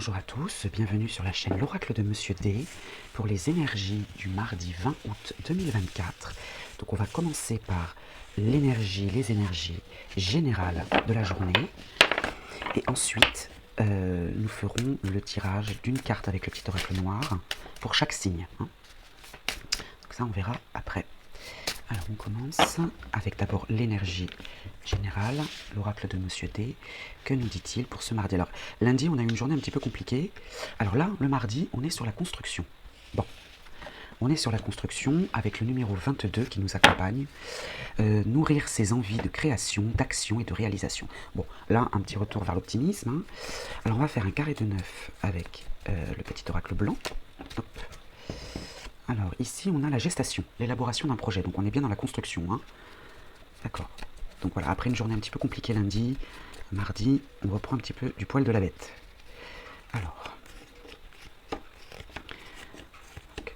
Bonjour à tous, bienvenue sur la chaîne L'Oracle de Monsieur D pour les énergies du mardi 20 août 2024. Donc on va commencer par les énergies générales de la journée et ensuite nous ferons le tirage d'une carte avec le petit oracle noir pour chaque signe. Donc ça on verra après. Alors on commence avec d'abord l'énergie générale, l'oracle de Monsieur D. Que nous dit-il pour ce mardi? Alors lundi on a eu une journée un petit peu compliquée. Alors là, le mardi, on est sur la construction. Bon, on est sur la construction avec le numéro 22 qui nous accompagne. Nourrir ses envies de création, d'action et de réalisation. Bon, là, un petit retour vers l'optimisme. Alors on va faire un carré de 9 avec le petit oracle blanc. Hop. Alors ici on a la gestation, l'élaboration d'un projet, donc on est bien dans la construction. D'accord. Donc voilà, après une journée un petit peu compliquée lundi, mardi, on reprend un petit peu du poil de la bête. Alors,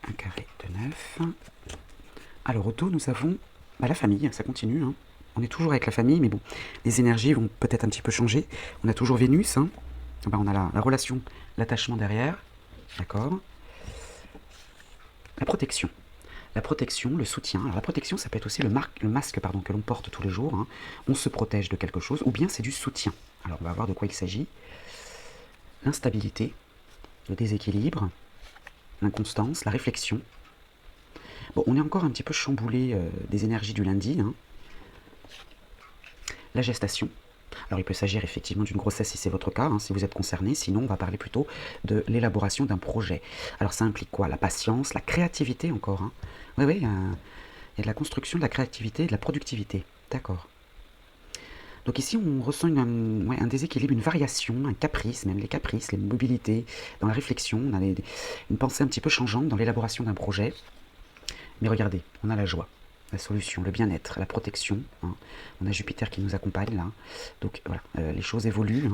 un carré de 9. Alors au dos, nous avons la famille, ça continue. On est toujours avec la famille, mais bon, les énergies vont peut-être un petit peu changer. On a toujours Vénus, on a la relation, l'attachement derrière, d'accord. La protection. La protection, le soutien. Alors la protection, ça peut être aussi le masque que l'on porte tous les jours. On se protège de quelque chose, ou bien c'est du soutien. Alors on va voir de quoi il s'agit. L'instabilité, le déséquilibre, l'inconstance, la réflexion. Bon, on est encore un petit peu chamboulé des énergies du lundi. La gestation. Alors il peut s'agir effectivement d'une grossesse si c'est votre cas, si vous êtes concerné, sinon on va parler plutôt de l'élaboration d'un projet. Alors ça implique quoi? La patience, la créativité encore. Oui, il y a de la construction, de la créativité et de la productivité. D'accord. Donc ici on ressent un déséquilibre, une variation, un caprice, même les caprices, les mobilités, dans la réflexion, on a une pensée un petit peu changeante dans l'élaboration d'un projet. Mais regardez, on a la joie, la solution, le bien-être, la protection. On a Jupiter qui nous accompagne là. Donc voilà, les choses évoluent.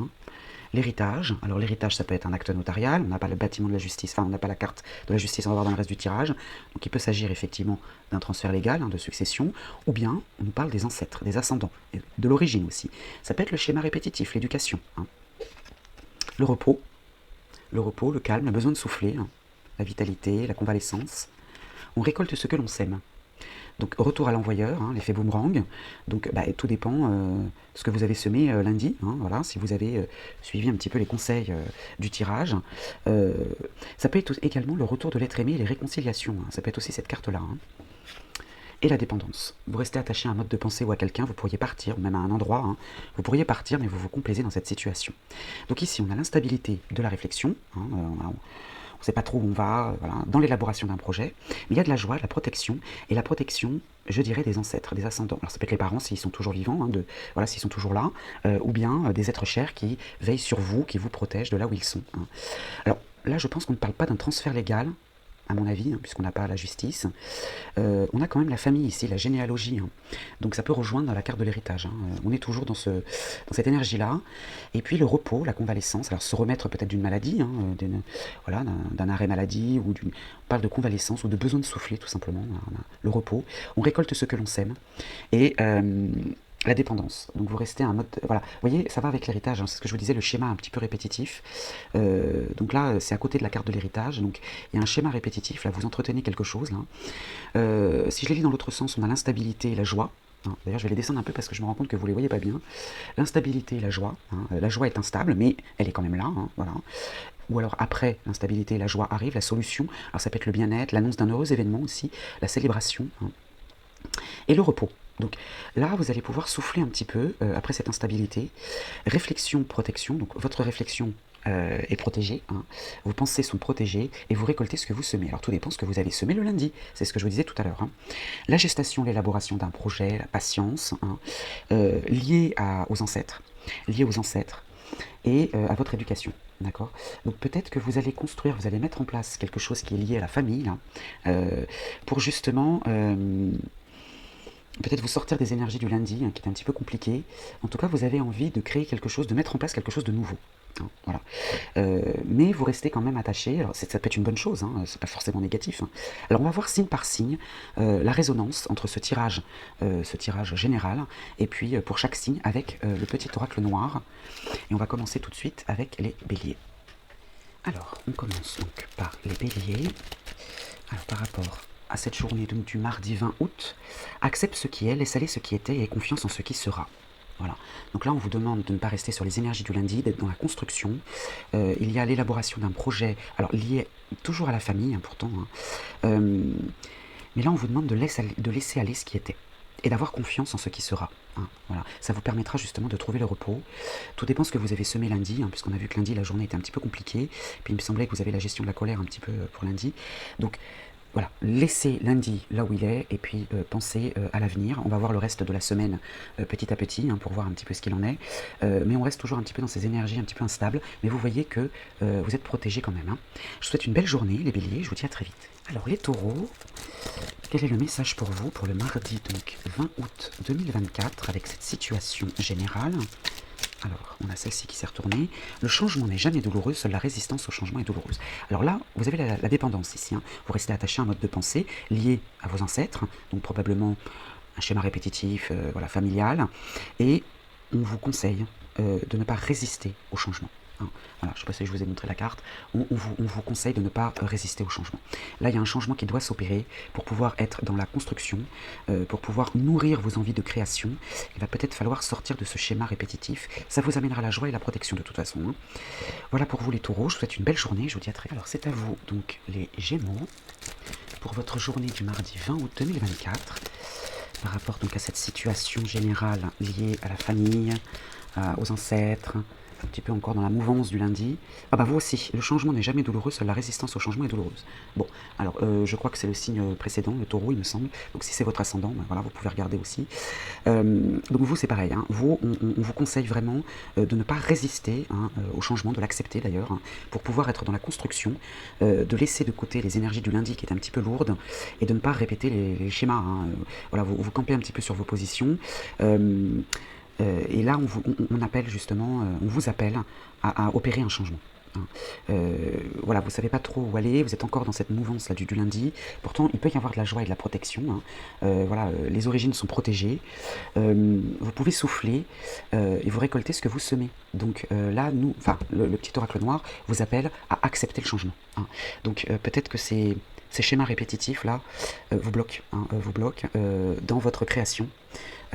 L'héritage. Alors l'héritage, ça peut être un acte notarial. On n'a pas le bâtiment de la justice. Enfin, on n'a pas la carte de la justice. On va voir dans le reste du tirage. Donc il peut s'agir effectivement d'un transfert légal, de succession. Ou bien on nous parle des ancêtres, des ascendants, de l'origine aussi. Ça peut être le schéma répétitif, l'éducation. Le repos, le calme, le besoin de souffler. La vitalité, la convalescence. On récolte ce que l'on sème. Donc retour à l'envoyeur, l'effet boomerang. Donc tout dépend de ce que vous avez semé lundi. Voilà, si vous avez suivi un petit peu les conseils du tirage. Ça peut être également le retour de l'être aimé et les réconciliations. Ça peut être aussi cette carte-là. Et la dépendance. Vous restez attaché à un mode de pensée ou à quelqu'un, vous pourriez partir, ou même à un endroit. Vous pourriez partir, mais vous vous complaisez dans cette situation. Donc ici, on a l'instabilité de la réflexion. On ne sait pas trop où on va, dans l'élaboration d'un projet, mais il y a de la joie, de la protection, et la protection, je dirais, des ancêtres, des ascendants. Alors ça peut être les parents s'ils sont toujours vivants, s'ils sont toujours là, ou bien des êtres chers qui veillent sur vous, qui vous protègent de là où ils sont. Alors là, je pense qu'on ne parle pas d'un transfert légal, à mon avis, puisqu'on n'a pas la justice. On a quand même la famille ici, la généalogie. Donc ça peut rejoindre dans la carte de l'héritage. On est toujours dans cette énergie-là. Et puis le repos, la convalescence. Alors se remettre peut-être d'une maladie, d'un arrêt maladie, on parle de convalescence ou de besoin de souffler tout simplement. Le repos. On récolte ce que l'on sème. Et la dépendance. Donc vous restez à un mode... Voilà, vous voyez, ça va avec l'héritage, c'est ce que je vous disais, le schéma un petit peu répétitif. Donc là, c'est à côté de la carte de l'héritage, donc il y a un schéma répétitif, là vous entretenez quelque chose. Si je les lis dans l'autre sens, on a l'instabilité et la joie. D'ailleurs, je vais les descendre un peu parce que je me rends compte que vous ne les voyez pas bien. L'instabilité et la joie. La joie est instable, mais elle est quand même là. Voilà. Ou alors après l'instabilité et la joie arrive, la solution. Alors ça peut être le bien-être, l'annonce d'un heureux événement aussi, la célébration. Et le repos. Donc là, vous allez pouvoir souffler un petit peu après cette instabilité. Réflexion, protection. Donc votre réflexion est protégée. Vos pensées sont protégées et vous récoltez ce que vous semez. Alors tout dépend de ce que vous avez semé le lundi. C'est ce que je vous disais tout à l'heure. La gestation, l'élaboration d'un projet, la patience, liée aux ancêtres. Liée aux ancêtres et à votre éducation. D'accord. Donc peut-être que vous allez construire, vous allez mettre en place quelque chose qui est lié à la famille, pour justement... peut-être vous sortir des énergies du lundi, qui est un petit peu compliqué. En tout cas, vous avez envie de créer quelque chose, de mettre en place quelque chose de nouveau. Voilà. Mais vous restez quand même attaché. Alors, ça peut être une bonne chose, c'est pas forcément négatif. Alors on va voir signe par signe la résonance entre ce tirage général et puis pour chaque signe avec le petit oracle noir. Et on va commencer tout de suite avec les béliers. Alors, on commence donc par les béliers. Alors, par rapport à cette journée donc, du mardi 20 août, accepte ce qui est, laisse aller ce qui était et aie confiance en ce qui sera. Voilà. Donc là, on vous demande de ne pas rester sur les énergies du lundi, d'être dans la construction. Il y a l'élaboration d'un projet, alors lié toujours à la famille, hein, pourtant. Hein. Mais là, on vous demande de laisser aller ce qui était et d'avoir confiance en ce qui sera. Hein, voilà. Ça vous permettra justement de trouver le repos. Tout dépend de ce que vous avez semé lundi, hein, puisqu'on a vu que lundi, la journée était un petit peu compliquée. Puis il me semblait que vous avez la gestion de la colère un petit peu pour lundi. Donc voilà, laissez lundi là où il est et puis pensez à l'avenir. On va voir le reste de la semaine petit à petit hein, pour voir un petit peu ce qu'il en est. Mais on reste toujours un petit peu dans ces énergies un petit peu instables. Mais vous voyez que vous êtes protégés quand même. Hein. Je vous souhaite une belle journée les béliers, je vous dis à très vite. Alors les taureaux, quel est le message pour vous pour le mardi donc 20 août 2024 avec cette situation générale? Alors, on a celle-ci qui s'est retournée. Le changement n'est jamais douloureux, seule la résistance au changement est douloureuse. Alors là, vous avez la dépendance ici. Hein. Vous restez attaché à un mode de pensée lié à vos ancêtres, donc probablement un schéma répétitif voilà, familial. Et on vous conseille de ne pas résister au changement. Hein. Voilà, je ne sais pas si je vous ai montré la carte. On vous conseille de ne pas résister au changement. Là, il y a un changement qui doit s'opérer pour pouvoir être dans la construction, pour pouvoir nourrir vos envies de création. Il va peut-être falloir sortir de ce schéma répétitif. Ça vous amènera la joie et la protection de toute façon. Hein. Voilà pour vous les taureaux. Je vous souhaite une belle journée. Je vous dis à très vite. Alors, c'est à vous, donc, les gémeaux, pour votre journée du mardi 20 août 2024, par rapport donc à cette situation générale liée à la famille, aux ancêtres, un petit peu encore dans la mouvance du lundi. Ah bah vous aussi, le changement n'est jamais douloureux, seule la résistance au changement est douloureuse. Bon, alors je crois que c'est le signe précédent, le taureau il me semble, donc si c'est votre ascendant, ben voilà, vous pouvez regarder aussi. Donc vous c'est pareil, hein. Vous, on vous conseille vraiment de ne pas résister hein, au changement, de l'accepter d'ailleurs, hein, pour pouvoir être dans la construction, de laisser de côté les énergies du lundi qui est un petit peu lourdes, et de ne pas répéter les schémas. Hein. Voilà, vous campez un petit peu sur vos positions. Et là, on appelle justement, on vous appelle à opérer un changement. Hein. Voilà, vous ne savez pas trop où aller, vous êtes encore dans cette mouvance là, du lundi. Pourtant, il peut y avoir de la joie et de la protection. Hein. Voilà, les origines sont protégées. Vous pouvez souffler et vous récoltez ce que vous semez. Donc là, le petit oracle noir vous appelle à accepter le changement. Hein. Donc peut-être que ces schémas répétitifs là vous bloquent, hein, dans votre création.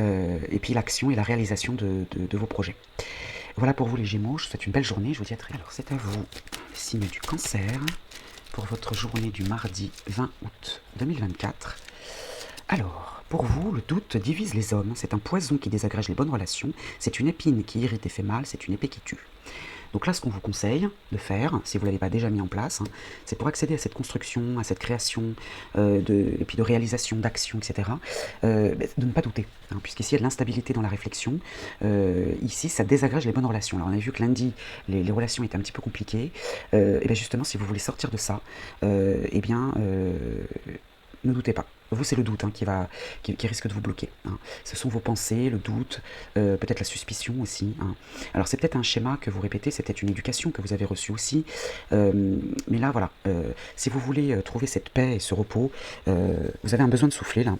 Et puis l'action et la réalisation de vos projets. Voilà pour vous les Gémeaux, je vous souhaite une belle journée, je vous dis à très vite. Alors c'est à vous, signe du Cancer, pour votre journée du mardi 20 août 2024. Alors, pour vous, le doute divise les hommes, c'est un poison qui désagrège les bonnes relations, c'est une épine qui irrite et fait mal, c'est une épée qui tue. Donc là, ce qu'on vous conseille de faire, si vous ne l'avez pas déjà mis en place, hein, c'est pour accéder à cette construction, à cette création, et puis de réalisation, d'action, etc., de ne pas douter, hein, puisqu'ici, il y a de l'instabilité dans la réflexion. Ici, ça désagrège les bonnes relations. Alors, on a vu que lundi, les relations étaient un petit peu compliquées. Et bien justement, si vous voulez sortir de ça, eh bien, ne doutez pas. Vous, c'est le doute hein, qui risque de vous bloquer. Hein. Ce sont vos pensées, le doute, peut-être la suspicion aussi. Hein. Alors, c'est peut-être un schéma que vous répétez, c'est peut-être une éducation que vous avez reçue aussi. Mais là, voilà, si vous voulez trouver cette paix et ce repos, vous avez un besoin de souffler, là.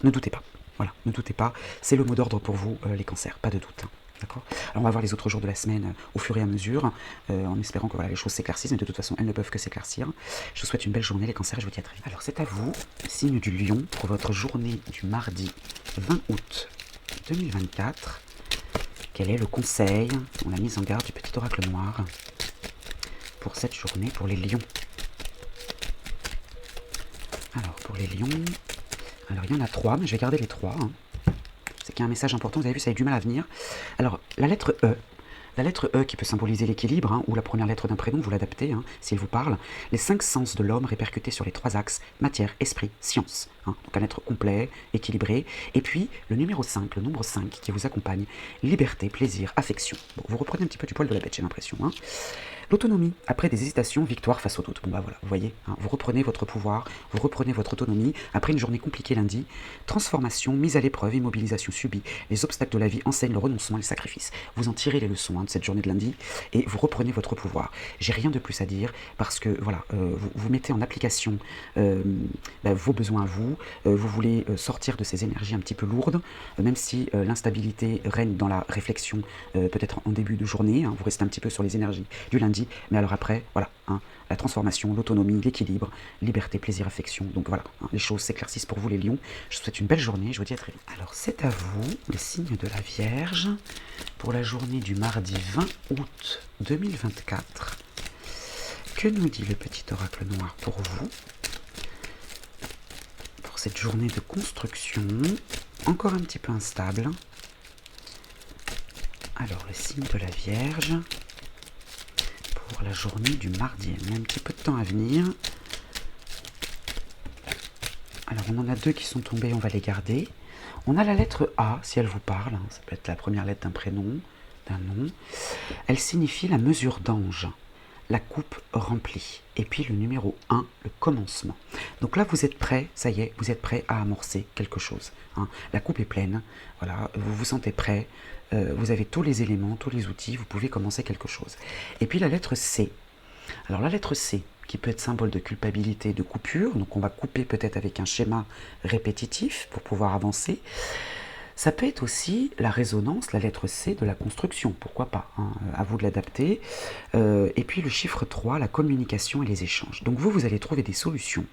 Ne doutez pas. Voilà, ne doutez pas. C'est le mot d'ordre pour vous, les cancers, pas de doute. Hein. D'accord. Alors on va voir les autres jours de la semaine au fur et à mesure, en espérant que voilà, les choses s'éclaircissent, mais de toute façon elles ne peuvent que s'éclaircir. Je vous souhaite une belle journée les cancers et je vous dis à très vite. Alors c'est à vous, signe du lion, pour votre journée du mardi 20 août 2024. Quel est le conseil, on a mis en garde du petit oracle noir, pour cette journée pour les lions? Alors pour les lions, alors il y en a 3, mais je vais garder les 3. Hein. C'est qu'il y a un message important, vous avez vu, ça a eu du mal à venir. Alors, la lettre E qui peut symboliser l'équilibre, hein, ou la première lettre d'un prénom, vous l'adaptez, hein, s'il vous parle. Les 5 sens de l'homme répercutés sur les 3 axes, matière, esprit, science. Hein, donc un être complet, équilibré. Et puis, le numéro 5, le nombre 5 qui vous accompagne, liberté, plaisir, affection. Bon, vous reprenez un petit peu du poil de la bête, j'ai l'impression. Hein. L'autonomie, après des hésitations, victoire face au doute. Bon bah voilà, vous voyez, hein, vous reprenez votre pouvoir, vous reprenez votre autonomie, après une journée compliquée lundi, transformation, mise à l'épreuve, immobilisation subie, les obstacles de la vie enseignent le renoncement et le sacrifice. Vous en tirez les leçons hein, de cette journée de lundi, et vous reprenez votre pouvoir. J'ai rien de plus à dire, parce que voilà, vous mettez en application vos besoins à vous, vous voulez sortir de ces énergies un petit peu lourdes, même si l'instabilité règne dans la réflexion, peut-être en début de journée, hein, vous restez un petit peu sur les énergies du lundi, lundi. Mais alors après, voilà, hein, la transformation, l'autonomie, l'équilibre, liberté, plaisir, affection. Donc voilà, hein, les choses s'éclaircissent pour vous les lions. Je vous souhaite une belle journée, je vous dis à très vite. Alors c'est à vous, le signe de la Vierge, pour la journée du mardi 20 août 2024. Que nous dit le petit oracle noir pour vous, pour cette journée de construction, encore un petit peu instable? Alors, le signe de la Vierge, pour la journée du mardi, il y a un petit peu de temps à venir. Alors, on en a deux qui sont tombés, on va les garder. On a la lettre A, si elle vous parle, hein, ça peut être la première lettre d'un prénom, d'un nom. Elle signifie la mesure d'ange, la coupe remplie. Et puis le numéro 1, le commencement. Donc là, vous êtes prêts, ça y est, vous êtes prêts à amorcer quelque chose. Hein. La coupe est pleine, voilà, vous vous sentez prêts, vous avez tous les éléments, tous les outils, vous pouvez commencer quelque chose. Et puis la lettre C. Alors la lettre C, qui peut être symbole de culpabilité, de coupure, donc on va couper peut-être avec un schéma répétitif pour pouvoir avancer. Ça peut être aussi la résonance, la lettre C de la construction, pourquoi pas, hein, à vous de l'adapter. Et puis le chiffre 3, la communication et les échanges. Donc vous allez trouver des solutions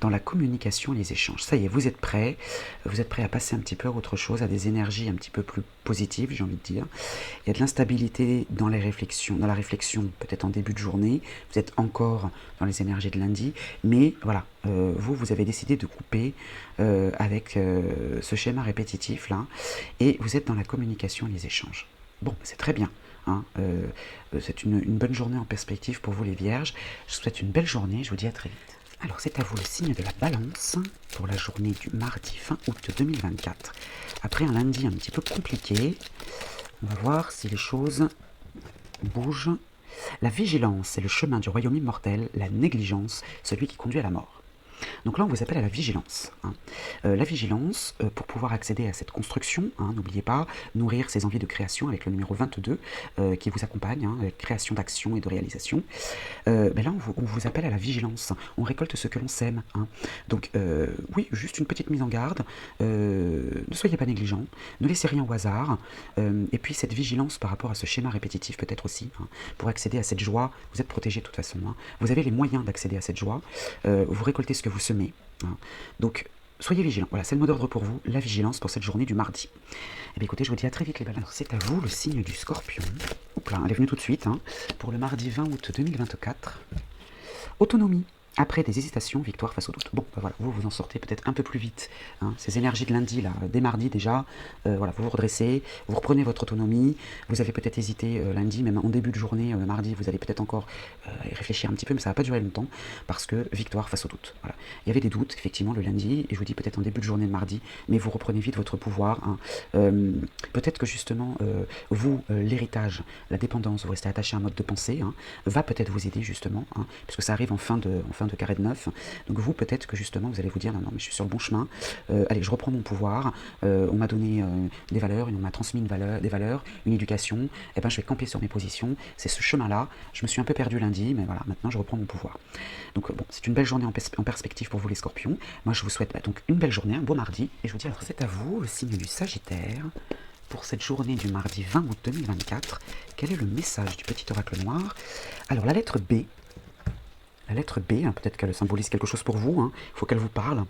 dans la communication et les échanges. Ça y est, vous êtes prêts à passer un petit peu à autre chose, à des énergies un petit peu plus positives, j'ai envie de dire. Il y a de l'instabilité dans la réflexion, peut-être en début de journée, vous êtes encore dans les énergies de lundi, mais voilà, vous avez décidé de couper avec ce schéma répétitif là, et vous êtes dans la communication et les échanges. Bon, c'est très bien. Hein, c'est une bonne journée en perspective pour vous les Vierges. Je vous souhaite une belle journée, je vous dis à très vite. Alors c'est à vous le signe de la Balance pour la journée du mardi 20 août 2024. Après un lundi un petit peu compliqué, on va voir si les choses bougent. La vigilance, c'est le chemin du royaume immortel, la négligence, celui qui conduit à la mort. Donc là, on vous appelle à la vigilance. Hein. La vigilance, pour pouvoir accéder à cette construction, hein, n'oubliez pas, nourrir ses envies de création avec le numéro 22 qui vous accompagne, hein, avec création d'action et de réalisation. Ben là, on vous appelle à la vigilance. On récolte ce que l'on sème. Hein. Donc, oui, juste une petite mise en garde. Ne soyez pas négligent. Ne laissez rien au hasard. Et puis, cette vigilance par rapport à ce schéma répétitif, peut-être aussi, hein, pour accéder à cette joie. Vous êtes protégé de toute façon. Hein. Vous avez les moyens d'accéder à cette joie. Vous récoltez ce que vous semez. Hein. Donc, soyez vigilants. Voilà, c'est le mot d'ordre pour vous, la vigilance pour cette journée du mardi. Eh bien, écoutez, je vous dis à très vite les balances. Alors, c'est à vous le signe du Scorpion. Hop là, elle est venue tout de suite. Hein, pour le mardi 20 août 2024. Autonomie. Après des hésitations, victoire face au doute. Bon, ben voilà, vous en sortez peut-être un peu plus vite. Hein. Ces énergies de lundi, là, dès mardi déjà, voilà, vous vous redressez, vous reprenez votre autonomie. Vous avez peut-être hésité lundi, même en début de journée, mardi, vous allez peut-être encore réfléchir un petit peu, mais ça va pas durer longtemps, parce que victoire face au doute. Voilà. Il y avait des doutes, effectivement, le lundi, et je vous dis peut-être en début de journée de mardi, mais vous reprenez vite votre pouvoir. Hein. Peut-être que justement, l'héritage, la dépendance, vous restez attaché à un mode de pensée, hein, va peut-être vous aider justement, hein, puisque ça arrive en fin de carré de 9. Donc vous, peut-être que justement, vous allez vous dire, non, mais je suis sur le bon chemin, allez, je reprends mon pouvoir, on m'a donné des valeurs, on m'a transmis des valeurs, une éducation, et ben je vais camper sur mes positions, c'est ce chemin-là, je me suis un peu perdu lundi, mais voilà, maintenant je reprends mon pouvoir. Donc bon, c'est une belle journée en perspective pour vous les Scorpions. Moi, je vous souhaite donc une belle journée, un beau mardi, et je vous dis, alors c'est à vous, le signe du Sagittaire, pour cette journée du mardi 20 août 2024. Quel est le message du petit oracle noir? Alors, la lettre B, hein, peut-être qu'elle symbolise quelque chose pour vous, hein, il faut qu'elle vous parle.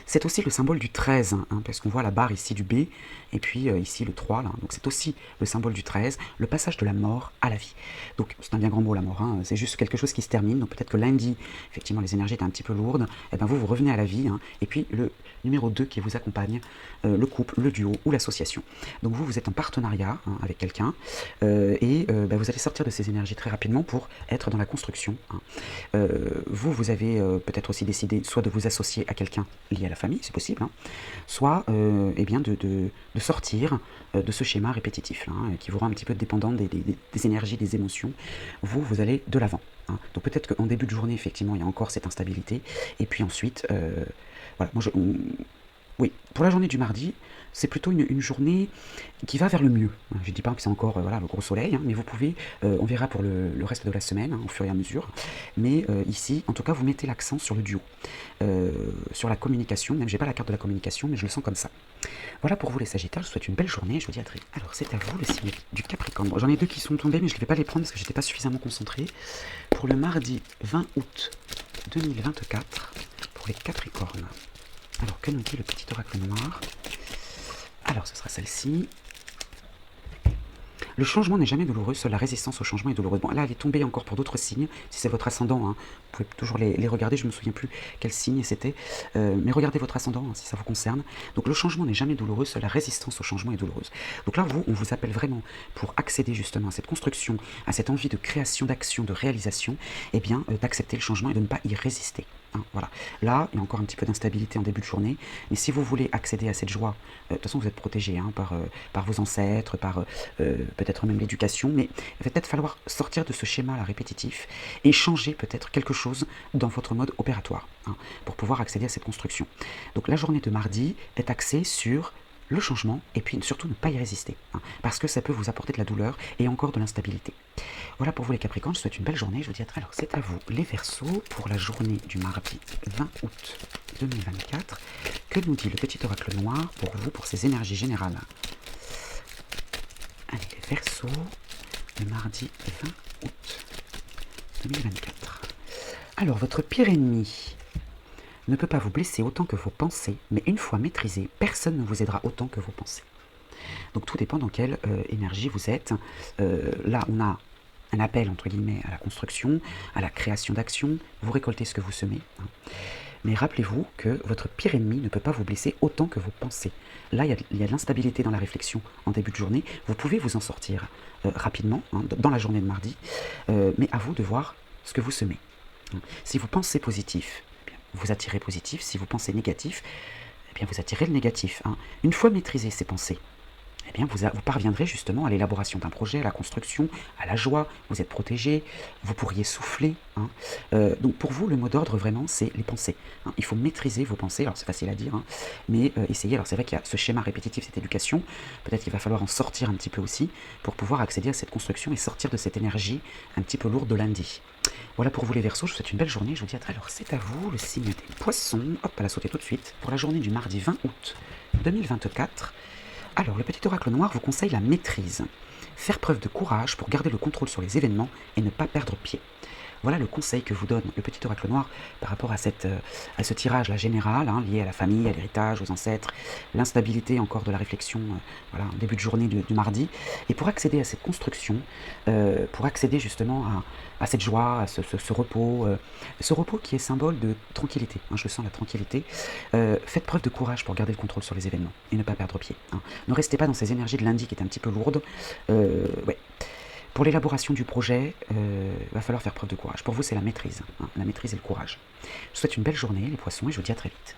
C'est aussi le symbole du 13, hein, parce qu'on voit la barre ici du B, et puis ici le 3, là, donc c'est aussi le symbole du 13, le passage de la mort à la vie. Donc c'est un bien grand mot la mort, hein, c'est juste quelque chose qui se termine, donc peut-être que lundi, effectivement les énergies étaient un petit peu lourdes, et ben vous revenez à la vie, hein, et puis le numéro 2 qui vous accompagne, le couple, le duo ou l'association. Donc vous êtes en partenariat, hein, avec quelqu'un, et vous allez sortir de ces énergies très rapidement pour être dans la construction. Hein. Vous avez peut-être aussi décidé soit de vous associer à quelqu'un lié à la famille, c'est possible, hein, soit eh bien de sortir de ce schéma répétitif là, hein, qui vous rend un petit peu dépendant des énergies, des émotions. Vous allez de l'avant. Hein. Donc peut-être qu'en début de journée, effectivement, il y a encore cette instabilité, et puis ensuite, voilà, Oui, pour la journée du mardi, c'est plutôt une journée qui va vers le mieux. Je ne dis pas que c'est encore voilà, le gros soleil, hein, mais vous pouvez, on verra pour le reste de la semaine, hein, au fur et à mesure. Mais ici, en tout cas, vous mettez l'accent sur le duo, sur la communication. Même, j'ai pas la carte de la communication, mais je le sens comme ça. Voilà pour vous les Sagittaires, je vous souhaite une belle journée. Je vous dis à très vite. Alors, c'est à vous le signe du Capricorne. Bon, j'en ai deux qui sont tombés, mais je ne vais pas les prendre parce que j'étais pas suffisamment concentré. Pour le mardi 20 août 2024, pour les Capricornes. Alors, que nous dit le petit oracle noir? Alors, ce sera celle-ci. Le changement n'est jamais douloureux, seule la résistance au changement est douloureuse. Bon, là, elle est tombée encore pour d'autres signes. Si c'est votre ascendant, hein, vous pouvez toujours les regarder. Je ne me souviens plus quel signe c'était. Mais regardez votre ascendant, hein, si ça vous concerne. Donc, le changement n'est jamais douloureux, seule la résistance au changement est douloureuse. Donc là, on vous appelle vraiment pour accéder justement à cette construction, à cette envie de création, d'action, de réalisation, eh bien, d'accepter le changement et de ne pas y résister. Hein, voilà. Là, il y a encore un petit peu d'instabilité en début de journée, mais si vous voulez accéder à cette joie, de toute façon vous êtes protégé hein, par vos ancêtres, par peut-être même l'éducation, mais il va peut-être falloir sortir de ce schéma-là répétitif et changer peut-être quelque chose dans votre mode opératoire hein, pour pouvoir accéder à cette construction. Donc la journée de mardi est axée sur le changement et puis surtout ne pas y résister hein, parce que ça peut vous apporter de la douleur et encore de l'instabilité. Voilà pour vous les Capricornes, je vous souhaite une belle journée, je vous dis à très bientôt. Alors c'est à vous les Verseaux pour la journée du mardi 20 août 2024. Que nous dit le petit oracle noir pour vous, pour ces énergies générales? Allez les Verseaux, le mardi 20 août 2024. Alors votre pire ennemi ne peut pas vous blesser autant que vos pensées, mais une fois maîtrisé, personne ne vous aidera autant que vos pensées. Donc tout dépend dans quelle énergie vous êtes. Là on a un appel entre guillemets à la construction, à la création d'actions, vous récoltez ce que vous semez. Hein. Mais rappelez-vous que votre pire ennemi ne peut pas vous blesser autant que vos pensées. Là, il y a de l'instabilité dans la réflexion en début de journée. Vous pouvez vous en sortir rapidement, hein, dans la journée de mardi, mais à vous de voir ce que vous semez. Hein. Si vous pensez positif, eh bien, vous attirez positif. Si vous pensez négatif, eh bien, vous attirez le négatif. Hein. Une fois maîtrisé ces pensées, eh bien, vous parviendrez justement à l'élaboration d'un projet, à la construction, à la joie, vous êtes protégé, vous pourriez souffler. Hein. Donc pour vous, le mot d'ordre vraiment, c'est les pensées. Hein. Il faut maîtriser vos pensées, alors c'est facile à dire, hein, mais essayez, alors c'est vrai qu'il y a ce schéma répétitif, cette éducation, peut-être qu'il va falloir en sortir un petit peu aussi, pour pouvoir accéder à cette construction et sortir de cette énergie un petit peu lourde de lundi. Voilà pour vous les Verseaux, je vous souhaite une belle journée, je vous dis à très bientôt. Alors c'est à vous, le signe des Poissons, hop, elle a sauté tout de suite, pour la journée du mardi 20 août 2024. Alors, le petit oracle noir vous conseille la maîtrise. Faire preuve de courage pour garder le contrôle sur les événements et ne pas perdre pied. Voilà le conseil que vous donne le petit oracle noir par rapport à ce tirage-là général, hein, lié à la famille, à l'héritage, aux ancêtres, l'instabilité encore de la réflexion, voilà, en début de journée du mardi. Et pour accéder à cette construction, pour accéder justement à cette joie, à ce repos qui est symbole de tranquillité, hein, je sens la tranquillité, faites preuve de courage pour garder le contrôle sur les événements et ne pas perdre pied. Hein. Ne restez pas dans ces énergies de lundi qui est un petit peu lourde. Ouais. Pour l'élaboration du projet, va falloir faire preuve de courage. Pour vous, c'est la maîtrise. Hein, la maîtrise et le courage. Je vous souhaite une belle journée, les poissons, et je vous dis à très vite.